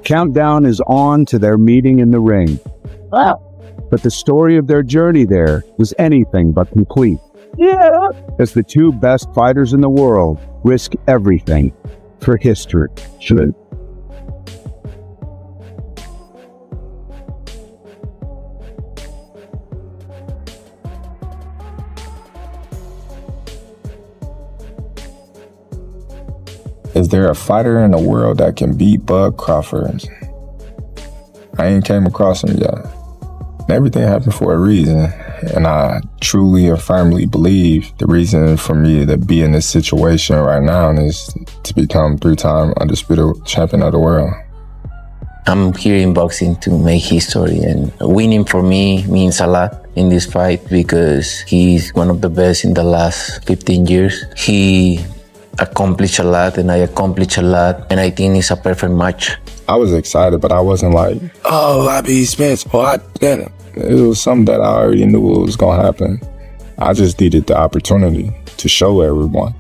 countdown is on to their meeting in the ring. Wow. But the story of their journey there was anything but complete. Yeah. As the two best fighters in the world risk everything for history. Is there a fighter in the world that can beat Bud Crawford? I ain't came across him yet. Everything happened for a reason, and I truly and firmly believe the reason for me to be in this situation right now is to become 3-time undisputed champion of the world. I'm here in boxing to make history, and winning for me means a lot in this fight because he's one of the best in the last 15 years. He accomplished a lot and I accomplished a lot, and I think it's a perfect match. I was excited, but I wasn't like, oh, I beat Spence, oh, I did it. It was something that I already knew was gonna happen. I just needed the opportunity to show everyone.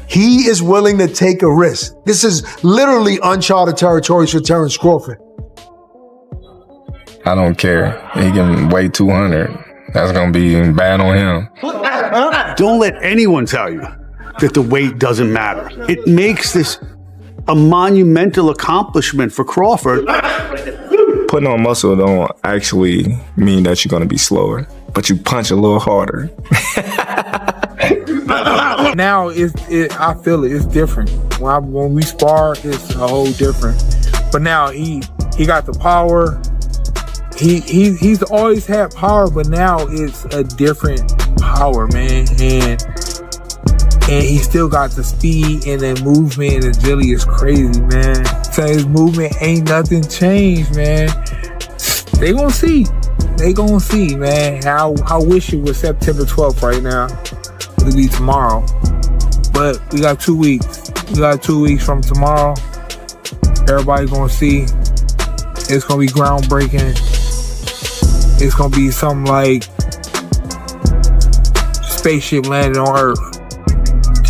He is willing to take a risk. This is literally uncharted territories for Terence Crawford. I don't care. He can weigh 200. That's gonna be bad on him. Don't let anyone tell you that the weight doesn't matter. It makes this a monumental accomplishment for Crawford. Putting on muscle don't actually mean that you're gonna be slower, but you punch a little harder. Now I feel it. It's different. When we spar, it's a whole different. But now he got the power. He's always had power, but now it's a different power, man. And he still got the speed and the movement and agility is crazy, man. So his movement ain't nothing changed, man. They gonna see. They gonna see, man. I wish it was September 12th right now. It'll be tomorrow. But we got 2 weeks. We got 2 weeks from tomorrow. Everybody's gonna see. It's gonna be groundbreaking. It's gonna be something like spaceship landed on Earth.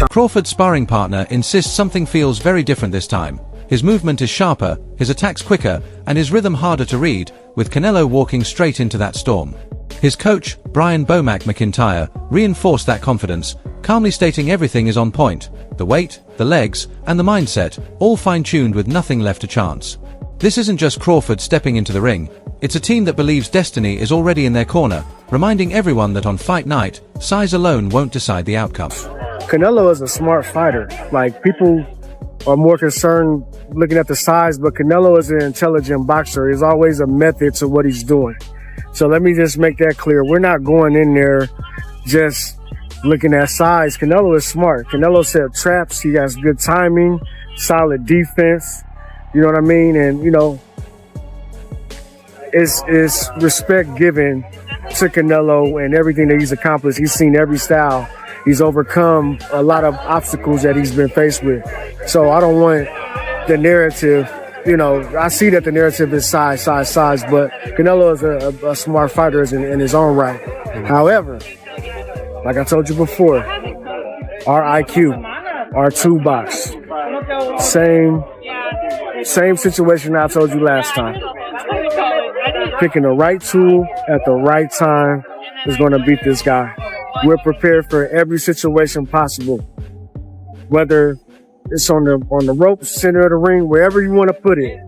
Crawford's sparring partner insists something feels very different this time. His movement is sharper, his attacks quicker, and his rhythm harder to read, with Canelo walking straight into that storm. His coach, Brian Bomac McIntyre, reinforced that confidence, calmly stating everything is on point. The weight, the legs, and the mindset, all fine-tuned with nothing left to chance. This isn't just Crawford stepping into the ring. It's a team that believes destiny is already in their corner, reminding everyone that on fight night, size alone won't decide the outcome. Canelo is a smart fighter. Like, people are more concerned looking at the size, but Canelo is an intelligent boxer. There's always a method to what he's doing. So let me just make that clear. We're not going in there just looking at size. Canelo is smart. Canelo set traps. He has good timing, solid defense. You know what I mean? And, you know, it's respect given to Canelo and everything that he's accomplished. He's seen every style. He's overcome a lot of obstacles that he's been faced with. So I don't want the narrative, you know, I see that the narrative is size, but Canelo is a smart fighter in his own right. However, like I told you before, our IQ, our toolbox, same situation I told you last time. Picking the right tool at the right time is going to beat this guy. We're prepared for every situation possible, whether it's on the rope, center of the ring, wherever you want to put it.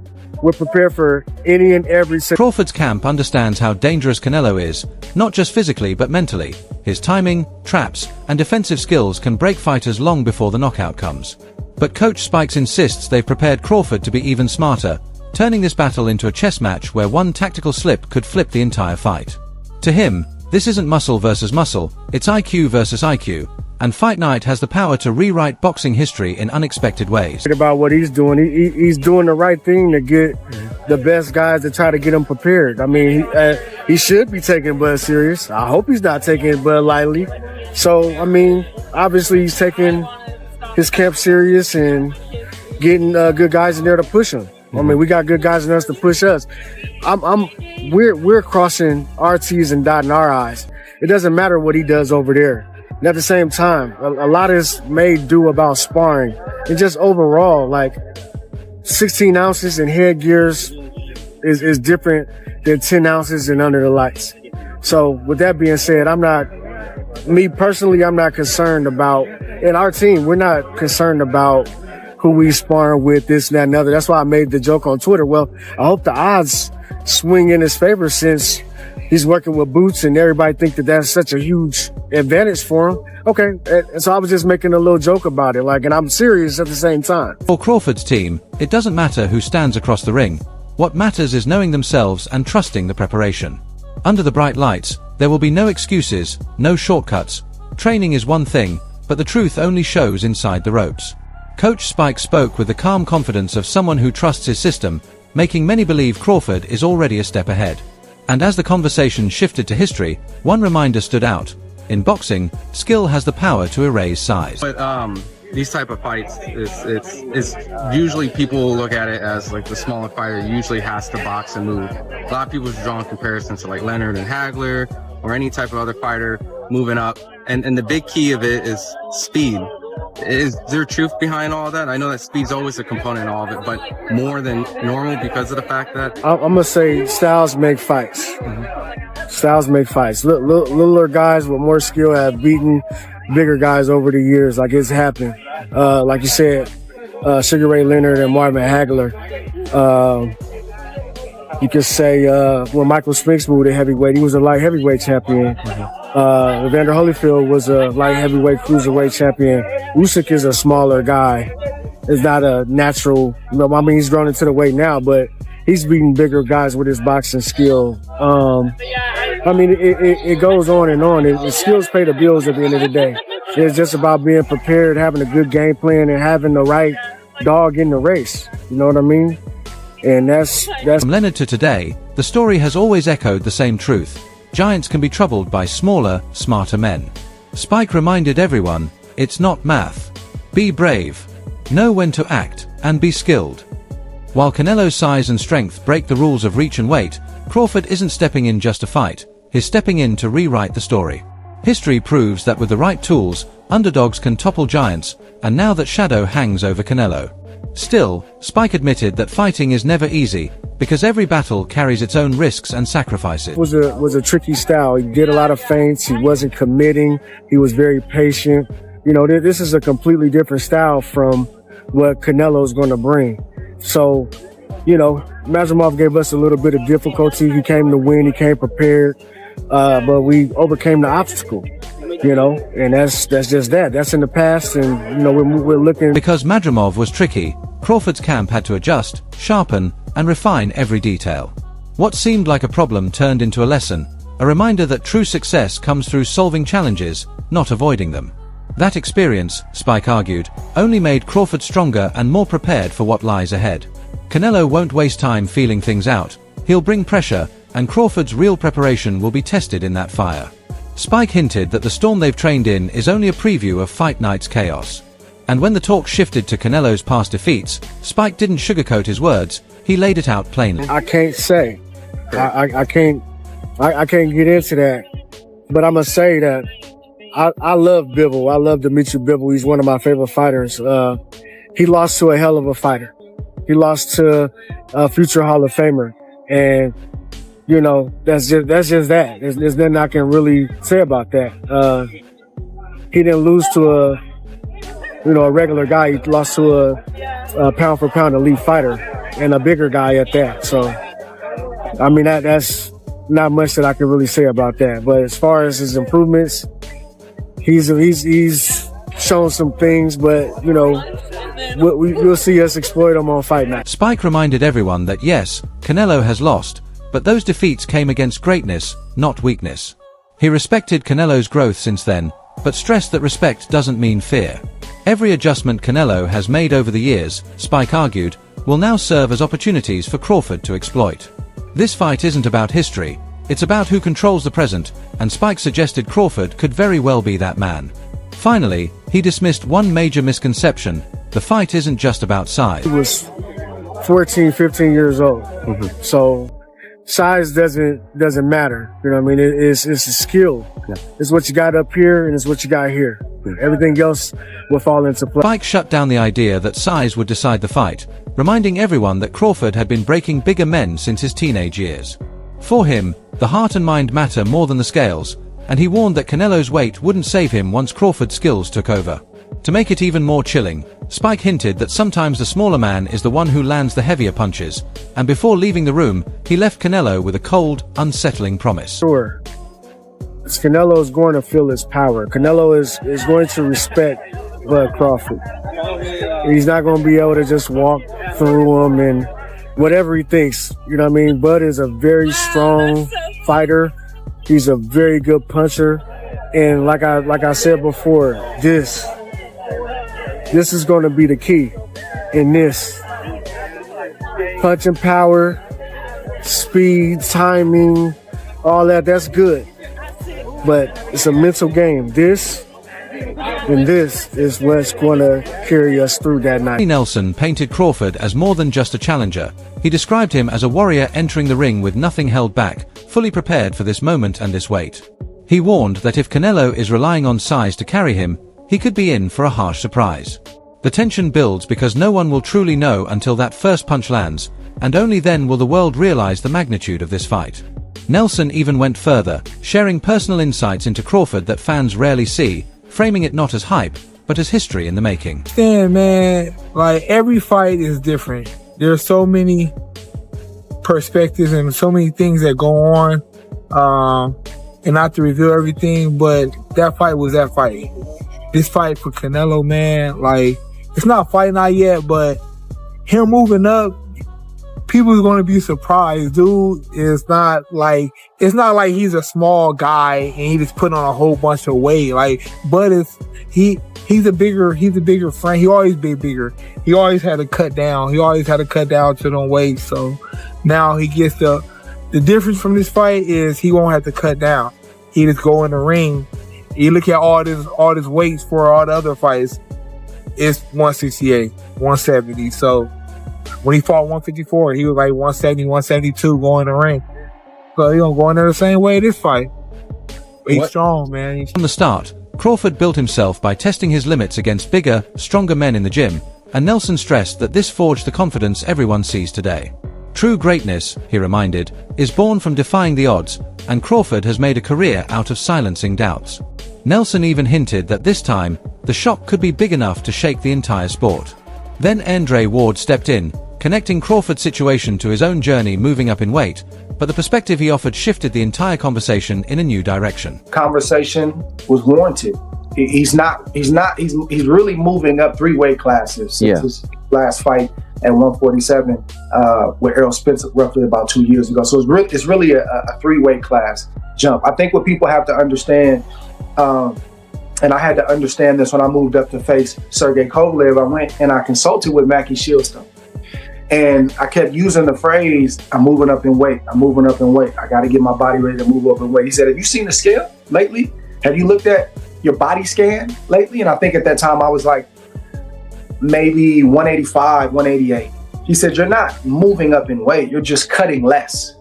We're prepared for any and every situation. Crawford's camp understands how dangerous Canelo is, not just physically but mentally. His timing, traps, and defensive skills can break fighters long before the knockout comes. But Coach Spikes insists they've prepared Crawford to be even smarter, turning this battle into a chess match where one tactical slip could flip the entire fight. To him, this isn't muscle versus muscle, it's IQ versus IQ, and Fight Night has the power to rewrite boxing history in unexpected ways. About what he's doing, he's doing the right thing to get the best guys to try to get him prepared. I mean, he should be taking Bud serious. I hope he's not taking Bud lightly. So, I mean, obviously he's taking his camp serious and getting good guys in there to push him. I mean, we got good guys in us to push us. We're crossing our T's and dotting our I's. It doesn't matter what he does over there. And at the same time, a lot is made due about sparring and just overall, like, 16 ounces in headgears is different than 10 ounces and under the lights. So with that being said, I'm not concerned about, in our team, we're not concerned about who we sparring with, this and that and other. That's why I made the joke on Twitter. Well, I hope the odds swing in his favor since he's working with Boots and everybody think that that's such a huge advantage for him. Okay, so I was just making a little joke about it, and I'm serious at the same time. For Crawford's team, it doesn't matter who stands across the ring. What matters is knowing themselves and trusting the preparation. Under the bright lights, there will be no excuses, no shortcuts. Training is one thing, but the truth only shows inside the ropes. Coach Spike spoke with the calm confidence of someone who trusts his system, making many believe Crawford is already a step ahead. And as the conversation shifted to history, one reminder stood out. In boxing, skill has the power to erase size. But these type of fights, it's usually people look at it as like the smaller fighter usually has to box and move. A lot of people draw comparisons to like Leonard and Hagler or any type of other fighter moving up. And the big key of it is speed. Is there truth behind all that? I know that speed's always a component of it, but more than normal because of the fact that... I'm going to say styles make fights. Styles make fights. Littler guys with more skill have beaten bigger guys over the years. Like it's happened. Like you said, Sugar Ray Leonard and Marvin Hagler. You could say when Michael Spinks moved to heavyweight, he was a light heavyweight champion. Evander Holyfield was a light heavyweight cruiserweight champion. Usyk is a smaller guy. It's not a natural, he's grown into the weight now, but he's beating bigger guys with his boxing skill. It goes on and on. The skills pay the bills at the end of the day. It's just about being prepared, having a good game plan, and having the right dog in the race. You know what I mean? And that's... From Leonard to today, the story has always echoed the same truth. Giants can be troubled by smaller, smarter men. Spike reminded everyone, it's not math. Be brave. Know when to act, and be skilled. While Canelo's size and strength break the rules of reach and weight, Crawford isn't stepping in just to fight. He's stepping in to rewrite the story. History proves that with the right tools, underdogs can topple giants, and now that shadow hangs over Canelo. Still, Spike admitted that fighting is never easy, because every battle carries its own risks and sacrifices. It was a tricky style. He did a lot of feints. He wasn't committing. He was very patient. This is a completely different style from what Canelo's going to bring. So, Mazamov gave us a little bit of difficulty. He came to win. He came prepared. But we overcame the obstacle, and that's just that. That's in the past, and, we're looking. Because Madrimov was tricky, Crawford's camp had to adjust, sharpen, and refine every detail. What seemed like a problem turned into a lesson, a reminder that true success comes through solving challenges, not avoiding them. That experience, Spike argued, only made Crawford stronger and more prepared for what lies ahead. Canelo won't waste time feeling things out. He'll bring pressure, and Crawford's real preparation will be tested in that fire. Spike hinted that the storm they've trained in is only a preview of Fight Night's chaos. And when the talk shifted to Canelo's past defeats, Spike didn't sugarcoat his words, he laid it out plainly. I can't say. I can't get into that. But I'm going to say that I love Bivol. I love Dimitri Bivol. He's one of my favorite fighters. He lost to a hell of a fighter. He lost to a future Hall of Famer. And, that's just that. There's nothing I can really say about that. He didn't lose to a regular guy. He lost to a pound for pound elite fighter and a bigger guy at that. So, that's not much that I can really say about that. But as far as his improvements, he's shown some things, but, you'll see us exploit him on Fight Night. Spike reminded everyone that yes, Canelo has lost, but those defeats came against greatness, not weakness. He respected Canelo's growth since then, but stressed that respect doesn't mean fear. Every adjustment Canelo has made over the years, Spike argued, will now serve as opportunities for Crawford to exploit. This fight isn't about history, it's about who controls the present, and Spike suggested Crawford could very well be that man. Finally, he dismissed one major misconception: the fight isn't just about size. He was 14, 15 years old. So size doesn't matter. You know what I mean? It's a skill. It's what you got up here and it's what you got here. Everything else will fall into place. Spike shut down the idea that size would decide the fight, reminding everyone that Crawford had been breaking bigger men since his teenage years. For him, the heart and mind matter more than the scales, and he warned that Canelo's weight wouldn't save him once Crawford's skills took over. To make it even more chilling, Spike hinted that sometimes the smaller man is the one who lands the heavier punches, and before leaving the room, he left Canelo with a cold, unsettling promise. Sure. Canelo is going to feel his power. Canelo is going to respect Bud Crawford. He's not going to be able to just walk through him and whatever he thinks. You know what I mean? Bud is a very strong fighter. He's a very good puncher. And like I said before, this is going to be the key in this. Punching power, speed, timing, all that's good. But it's a mental game. This is what's going to carry us through that night. Nelson painted Crawford as more than just a challenger. He described him as a warrior entering the ring with nothing held back, fully prepared for this moment and this weight. He warned that if Canelo is relying on size to carry him, he could be in for a harsh surprise. The tension builds because no one will truly know until that first punch lands, and only then will the world realize the magnitude of this fight. Nelson even went further, sharing personal insights into Crawford that fans rarely see, framing it not as hype, but as history in the making. Man, like every fight is different. There are so many perspectives and so many things that go on, and not to reveal everything, but that fight was that fight. This fight for Canelo, man, like it's not fight night yet, but him moving up, people are going to be surprised. Dude is not like, it's not like he's a small guy and he just put on a whole bunch of weight. Like, but he's a bigger frame. He always been bigger. He always had to cut down. He always had to cut down to them weights. So now he gets the difference from this fight is he won't have to cut down. He just go in the ring. You look at all this weights for all the other fights. It's 168, 170. So when he fought 154, he was like 170, 172 going in the ring. So he gonna go in there the same way this fight. But he's strong, man. From the start, Crawford built himself by testing his limits against bigger, stronger men in the gym, and Nelson stressed that this forged the confidence everyone sees today. True greatness, he reminded, is born from defying the odds, and Crawford has made a career out of silencing doubts. Nelson even hinted that this time, the shock could be big enough to shake the entire sport. Then Andre Ward stepped in, connecting Crawford's situation to his own journey moving up in weight, but the perspective he offered shifted the entire conversation in a new direction. Conversation was warranted. He's really moving up 3 weight classes since his last fight at 147 with Errol Spence roughly about 2 years ago. So it's really a 3 weight class jump. I think what people have to understand, and I had to understand this when I moved up to face Sergey Kovalev, I went and I consulted with Mackie Shieldstone. And I kept using the phrase, I'm moving up in weight, I'm moving up in weight. I got to get my body ready to move up in weight. He said, have you seen the scale lately? Have you looked at your body scan lately? And I think at that time I was like maybe 185, 188. He said, you're not moving up in weight, you're just cutting less.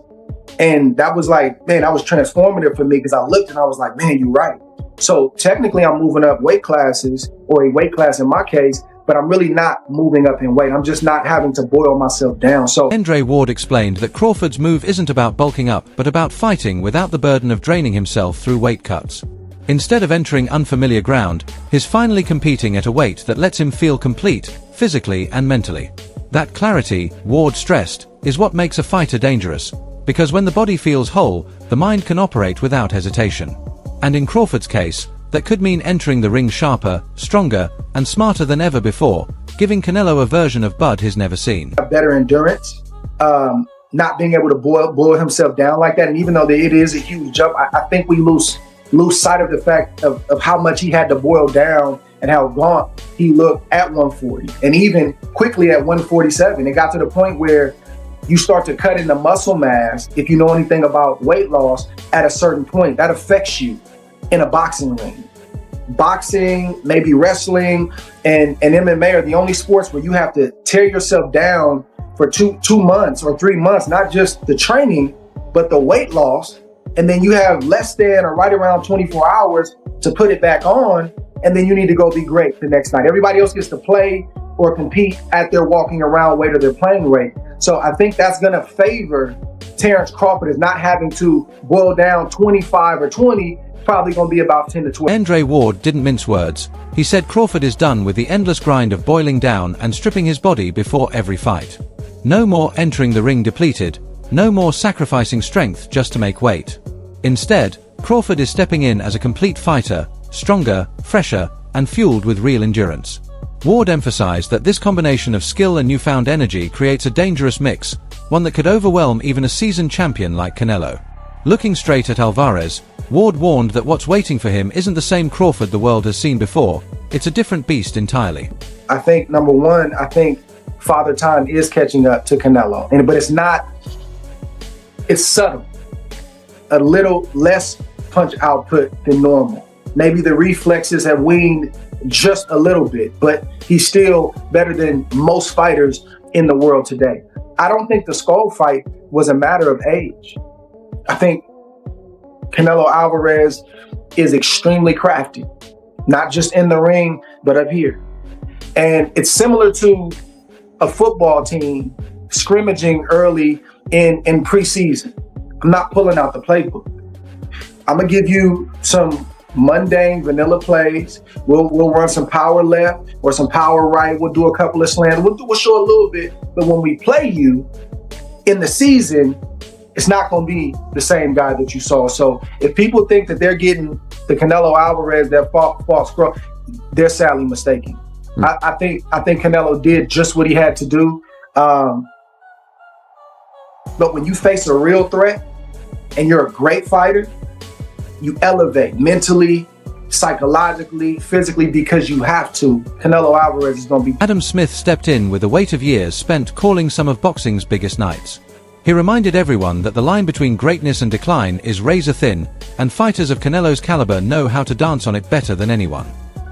And that was like, man, that was transformative for me because I looked and I was like, man, you're right. So technically I'm moving up weight classes, or a weight class in my case, but I'm really not moving up in weight. I'm just not having to boil myself down. So Andre Ward explained that Crawford's move isn't about bulking up, but about fighting without the burden of draining himself through weight cuts. Instead of entering unfamiliar ground, he's finally competing at a weight that lets him feel complete, physically and mentally. That clarity, Ward stressed, is what makes a fighter dangerous, because when the body feels whole, the mind can operate without hesitation. And in Crawford's case, that could mean entering the ring sharper, stronger, and smarter than ever before, giving Canelo a version of Bud he's never seen. Better endurance, not being able to boil himself down like that. And even though it is a huge jump, I think we lose sight of the fact of how much he had to boil down and how gaunt he looked at 140. And even quickly at 147, it got to the point where you start to cut into muscle mass. If you know anything about weight loss, at a certain point, that affects you in a boxing ring. Boxing, maybe wrestling, and MMA are the only sports where you have to tear yourself down for two months or 3 months, not just the training, but the weight loss, and then you have less than or right around 24 hours to put it back on, and then you need to go be great the next night. Everybody else gets to play or compete at their walking around weight or their playing weight. So I think that's going to favor Terence Crawford, is not having to boil down 25 or 20, probably going to be about 10 to 12. Andre Ward didn't mince words. He said Crawford is done with the endless grind of boiling down and stripping his body before every fight. No more entering the ring depleted, no more sacrificing strength just to make weight. Instead, Crawford is stepping in as a complete fighter, stronger, fresher, and fueled with real endurance. Ward emphasized that this combination of skill and newfound energy creates a dangerous mix, one that could overwhelm even a seasoned champion like Canelo. Looking straight at Alvarez, Ward warned that what's waiting for him isn't the same Crawford the world has seen before. It's a different beast entirely. I think, number one, I think Father Time is catching up to Canelo, but it's subtle. A little less punch output than normal. Maybe the reflexes have weaned just a little bit, but he's still better than most fighters in the world today. I don't think the Skull fight was a matter of age. I think Canelo Alvarez is extremely crafty, not just in the ring, but up here. And it's similar to a football team scrimmaging early in preseason. I'm not pulling out the playbook. I'm gonna give you some mundane vanilla plays. We'll run some power left or some power right. We'll do a couple of slants. We'll show a little bit, but when we play you in the season, it's not going to be the same guy that you saw. So if people think that they're getting the Canelo Alvarez that fought Scrub, they're sadly mistaken. I think Canelo did just what he had to do. But when you face a real threat and you're a great fighter, you elevate mentally, psychologically, physically, because you have to. Canelo Alvarez is going to be... Adam Smith stepped in with the weight of years spent calling some of boxing's biggest nights. He reminded everyone that the line between greatness and decline is razor thin, and fighters of Canelo's caliber know how to dance on it better than anyone.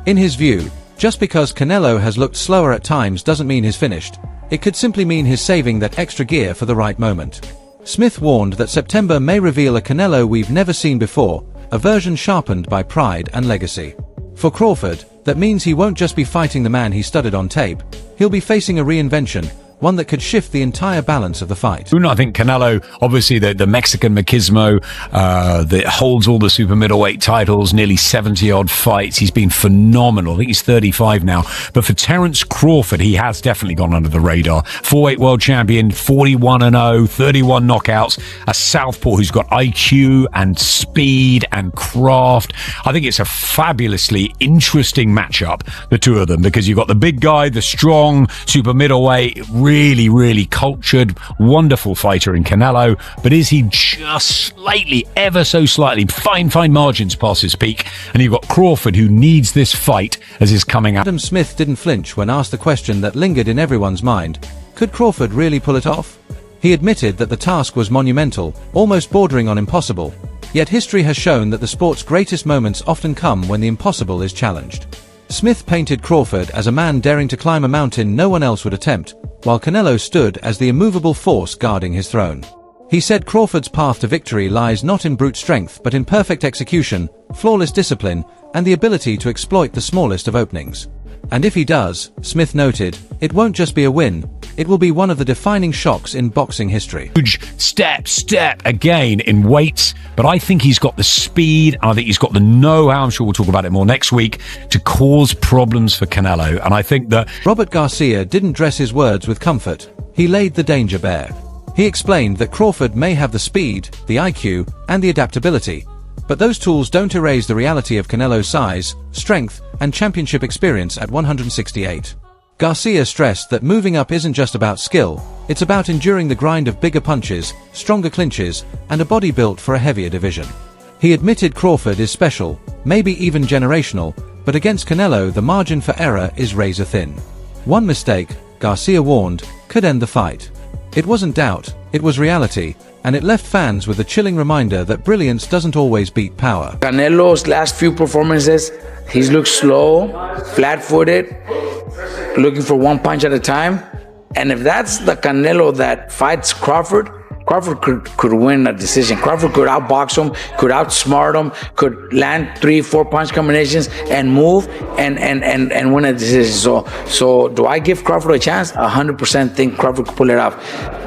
In his view, just because Canelo has looked slower at times doesn't mean he's finished. It could simply mean he's saving that extra gear for the right moment. Smith warned that September may reveal a Canelo we've never seen before, a version sharpened by pride and legacy. For Crawford, that means he won't just be fighting the man he studied on tape, he'll be facing a reinvention, one that could shift the entire balance of the fight. I think Canelo, obviously the Mexican machismo that holds all the super middleweight titles, nearly 70-odd fights. He's been phenomenal. I think he's 35 now. But for Terence Crawford, he has definitely gone under the radar. 4-weight world champion, 41-0, 31 knockouts, a southpaw who's got IQ and speed and craft. I think it's a fabulously interesting matchup, the two of them, because you've got the big guy, the strong super middleweight, really cultured, wonderful fighter in Canelo, but is he just slightly, ever so slightly, fine margins past his peak? And you've got Crawford, who needs this fight as is coming out. Adam Smith didn't flinch when asked the question that lingered in everyone's mind. Could Crawford really pull it off? He admitted that the task was monumental, almost bordering on impossible. Yet history has shown that the sport's greatest moments often come when the impossible is challenged. Smith painted Crawford as a man daring to climb a mountain no one else would attempt, while Canelo stood as the immovable force guarding his throne. He said Crawford's path to victory lies not in brute strength but in perfect execution, flawless discipline, and the ability to exploit the smallest of openings. And if he does, Smith noted, it won't just be a win, it will be one of the defining shocks in boxing history. Huge step again in weights, but I think he's got the speed, I think he's got the know-how, I'm sure we'll talk about it more next week, to cause problems for Canelo. And I think that Robert Garcia didn't dress his words with comfort. He laid the danger bare. He explained that Crawford may have the speed, the IQ, and the adaptability, but those tools don't erase the reality of Canelo's size, strength, and championship experience at 168. Garcia stressed that moving up isn't just about skill, it's about enduring the grind of bigger punches, stronger clinches, and a body built for a heavier division. He admitted Crawford is special, maybe even generational, but against Canelo the margin for error is razor thin. One mistake, Garcia warned, could end the fight. It wasn't doubt, it was reality, and it left fans with a chilling reminder that brilliance doesn't always beat power. Canelo's last few performances, he's looked slow, flat-footed, looking for one punch at a time. And if that's the Canelo that fights Crawford, Crawford could win a decision. Crawford could outbox him, could outsmart him, could land 3-4 punch combinations and move and win a decision. So do I give Crawford a chance? 100% think Crawford could pull it off.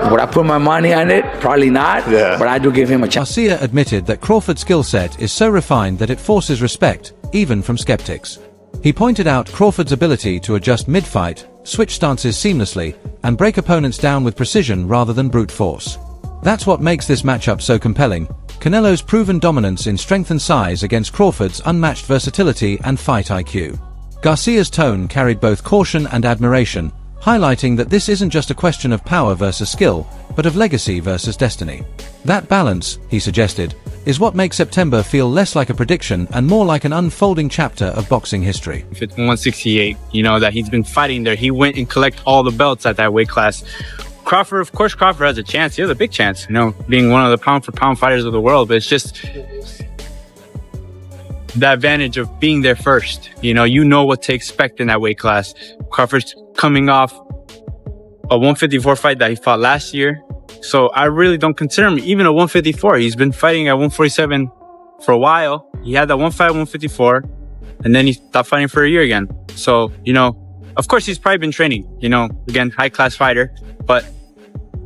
Would I put my money on it? Probably not, but I do give him a chance. Garcia admitted that Crawford's skill set is so refined that it forces respect, even from skeptics. He pointed out Crawford's ability to adjust mid-fight, switch stances seamlessly, and break opponents down with precision rather than brute force. That's what makes this matchup so compelling: Canelo's proven dominance in strength and size against Crawford's unmatched versatility and fight IQ. Garcia's tone carried both caution and admiration, highlighting that this isn't just a question of power versus skill, but of legacy versus destiny. That balance, he suggested, is what makes September feel less like a prediction and more like an unfolding chapter of boxing history. If it's 168, that he's been fighting there. He went and collected all the belts at that weight class. Crawford, of course, Crawford has a chance. He has a big chance, being one of the pound-for-pound fighters of the world. But it's just the advantage of being there first. You know what to expect in that weight class. Crawford's coming off a 154 fight that he fought last year. So I really don't consider him even a 154. He's been fighting at 147 for a while. He had that one fight at 154, and then he stopped fighting for a year again. So, of course, he's probably been training, again, high-class fighter. But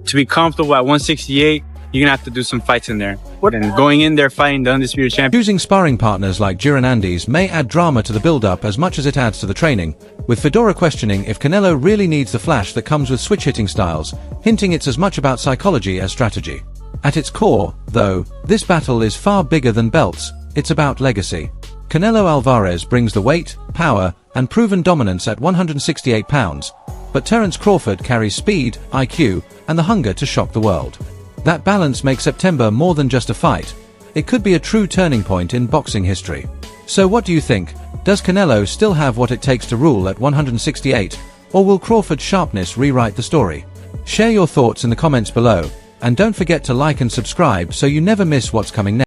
to be comfortable at 168, you're going to have to do some fights in there. And going in there fighting the undisputed champion. Choosing sparring partners like Gironandes may add drama to the build-up as much as it adds to the training, with Fedora questioning if Canelo really needs the flash that comes with switch-hitting styles, hinting it's as much about psychology as strategy. At its core, though, this battle is far bigger than belts. It's about legacy. Canelo Alvarez brings the weight, power, and proven dominance at 168 pounds, but Terence Crawford carries speed, IQ, and the hunger to shock the world. That balance makes September more than just a fight. It could be a true turning point in boxing history. So what do you think? Does Canelo still have what it takes to rule at 168, or will Crawford's sharpness rewrite the story? Share your thoughts in the comments below, and don't forget to like and subscribe so you never miss what's coming next.